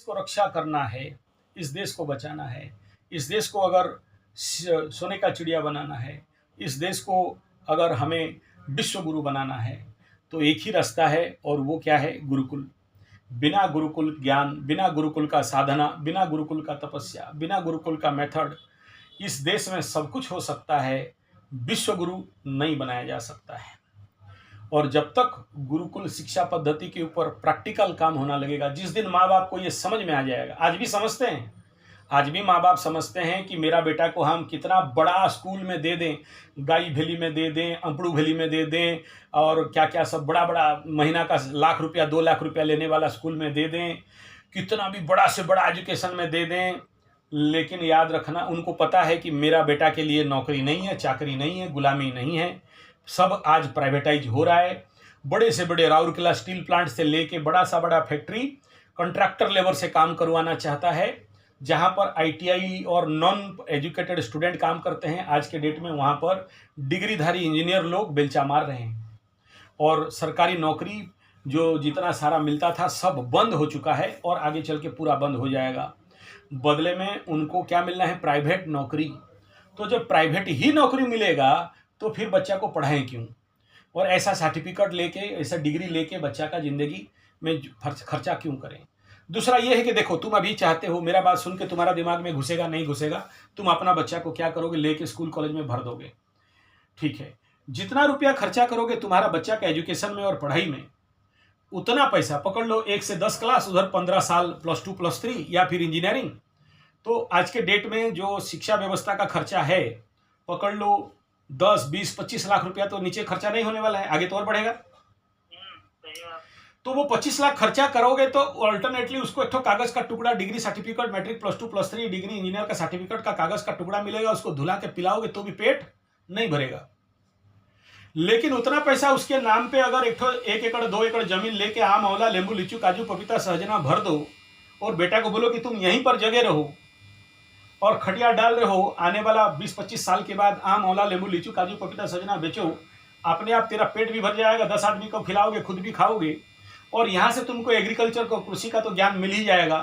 को रक्षा करना है, इस देश को बचाना है, इस देश को अगर सोने का चिड़िया बनाना है, इस देश को अगर हमें विश्व गुरु बनाना है, तो एक ही रास्ता है और वो क्या है? गुरुकुल। बिना गुरुकुल ज्ञान, बिना गुरुकुल का साधना, बिना गुरुकुल का तपस्या, बिना गुरुकुल का मेथड, इस देश में सब कुछ हो सकता है, विश्व गुरु नहीं बनाया जा सकता है। और जब तक गुरुकुल शिक्षा पद्धति के ऊपर प्रैक्टिकल काम होना लगेगा, जिस दिन माँ बाप को ये समझ में आ जाएगा, आज भी समझते हैं, आज भी माँ बाप समझते हैं कि मेरा बेटा को हम कितना बड़ा स्कूल में दे दें, गाई भेली में दे दें, अम्पड़ू भेली में दे दें, और क्या क्या सब बड़ा बड़ा महीना का लाख रुपया 2 लाख रुपया लेने वाला स्कूल में दे दें, कितना भी बड़ा से बड़ा एजुकेशन में दे दें, लेकिन याद रखना, उनको पता है कि मेरा बेटा के लिए नौकरी नहीं है, चाकरी नहीं है, गुलामी नहीं है। सब आज प्राइवेटाइज हो रहा है। बड़े से बड़े राउरकेला स्टील प्लांट से लेके बड़ा सा बड़ा फैक्ट्री कॉन्ट्रैक्टर लेबर से काम करवाना चाहता है। जहां पर आईटीआई और नॉन एजुकेटेड स्टूडेंट काम करते हैं आज के डेट में, वहां पर डिग्रीधारी इंजीनियर लोग बेलचा मार रहे हैं। और सरकारी नौकरी जो जितना सारा मिलता था सब बंद हो चुका है और आगे चल के पूरा बंद हो जाएगा। बदले में उनको क्या मिलना है? प्राइवेट नौकरी। तो जब प्राइवेट ही नौकरी मिलेगा तो फिर बच्चा को पढ़ाएं क्यों? और ऐसा सर्टिफिकेट लेके, ऐसा डिग्री लेके बच्चा का ज़िंदगी में खर्चा क्यों करें? दूसरा ये है कि देखो, तुम अभी चाहते हो, मेरा बात सुन के तुम्हारा दिमाग में घुसेगा नहीं घुसेगा, तुम अपना बच्चा को क्या करोगे? लेके स्कूल कॉलेज में भर दोगे। ठीक है, जितना रुपया खर्चा करोगे तुम्हारा बच्चा का एजुकेशन में और पढ़ाई में, उतना पैसा पकड़ लो 1 से 10 क्लास, उधर 15 साल +2 +3 या फिर इंजीनियरिंग। तो आज के डेट में जो शिक्षा व्यवस्था का खर्चा है, पकड़ लो 10, 20, 25 लाख रुपया तो नीचे खर्चा नहीं होने वाला है, आगे तो और बढ़ेगा। तो वो 25 लाख खर्चा करोगे तो अल्टरनेटली उसको एक कागज का टुकड़ा, degree certificate, matric +2 +3 degree engineer का सर्टिफिकेट का कागज का टुकड़ा मिलेगा, उसको धुला के पिलाओगे तो भी पेट नहीं भरेगा। लेकिन उतना पैसा उसके नाम पे अगर 1 एकड़ 2 एकड़ जमीन लेके आम, आंवला, नींबू, लीचू, काजू, पपीता, सहजना भर दो और बेटा को बोलो कि तुम यहीं पर जगे रहो और खटिया डाल रहे हो, आने वाला 20-25 साल के बाद आम, आंवला, नींबू, लीचू, काजू, पपीता, सहजना बेचो, अपने आप तेरा पेट भी भर जाएगा, 10 आदमी को खिलाओगे, खुद भी खाओगे, और यहाँ से तुमको एग्रीकल्चर को, कृषि का तो ज्ञान मिल ही जाएगा।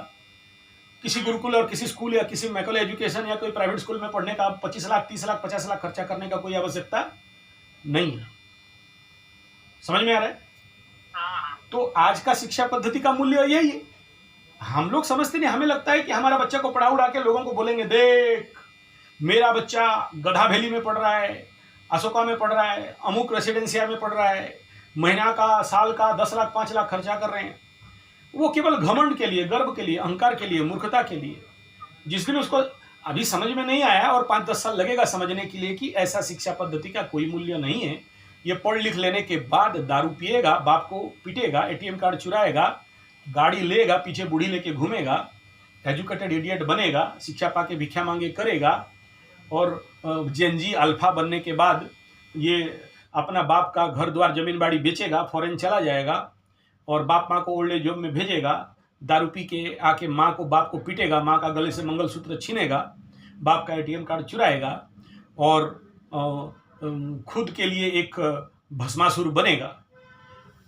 किसी गुरुकुल और किसी स्कूल या किसी मैकल एजुकेशन या कोई प्राइवेट स्कूल में पढ़ने का 25 लाख 30 लाख 50 लाख खर्चा करने का कोई आवश्यकता नहीं है। समझ में आ रहा है? तो आज का शिक्षा पद्धति का मूल्य यही है। हम लोग समझते नहीं, हमें लगता है कि हमारा बच्चा को पढ़ा उड़ा के लोगों को बोलेंगे, देख मेरा बच्चा गधा वैली में पढ़ रहा है, अशोका में पढ़ रहा है, अमुक रेसिडेंसिया में पढ़ रहा है, महीना का, साल का 10 लाख 5 लाख खर्चा कर रहे हैं। वो केवल घमंड के लिए, गर्व के लिए, अहंकार के लिए, मूर्खता के लिए। जिस दिन उसको अभी समझ में नहीं आया और 5-10 साल लगेगा समझने के लिए कि ऐसा शिक्षा पद्धति का कोई मूल्य नहीं है। ये पढ़ लिख लेने के बाद दारू पिएगा, बाप को पीटेगा, एटीएम कार्ड चुराएगा, गाड़ी लेगा, पीछे बूढ़ी लेके घूमेगा, एजुकेटेड इडियट बनेगा, शिक्षा पाके भिक्षा मांगे करेगा, और जेनजी अल्फा बनने के बाद ये अपना बाप का घर द्वार जमीन बाड़ी बेचेगा, फॉरेन चला जाएगा और बाप माँ को ओल्ड एज होम में भेजेगा, दारू पी के आके माँ को, बाप को पीटेगा, माँ का गले से मंगलसूत्र छीनेगा, बाप का एटीएम कार्ड चुराएगा और खुद के लिए एक भस्मासुर बनेगा।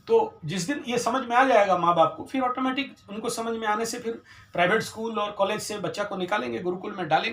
तो जिस दिन ये समझ में आ जाएगा माँ बाप को, फिर ऑटोमेटिक उनको समझ में आने से फिर प्राइवेट स्कूल और कॉलेज से बच्चा को निकालेंगे, गुरुकुल में डालेंगे।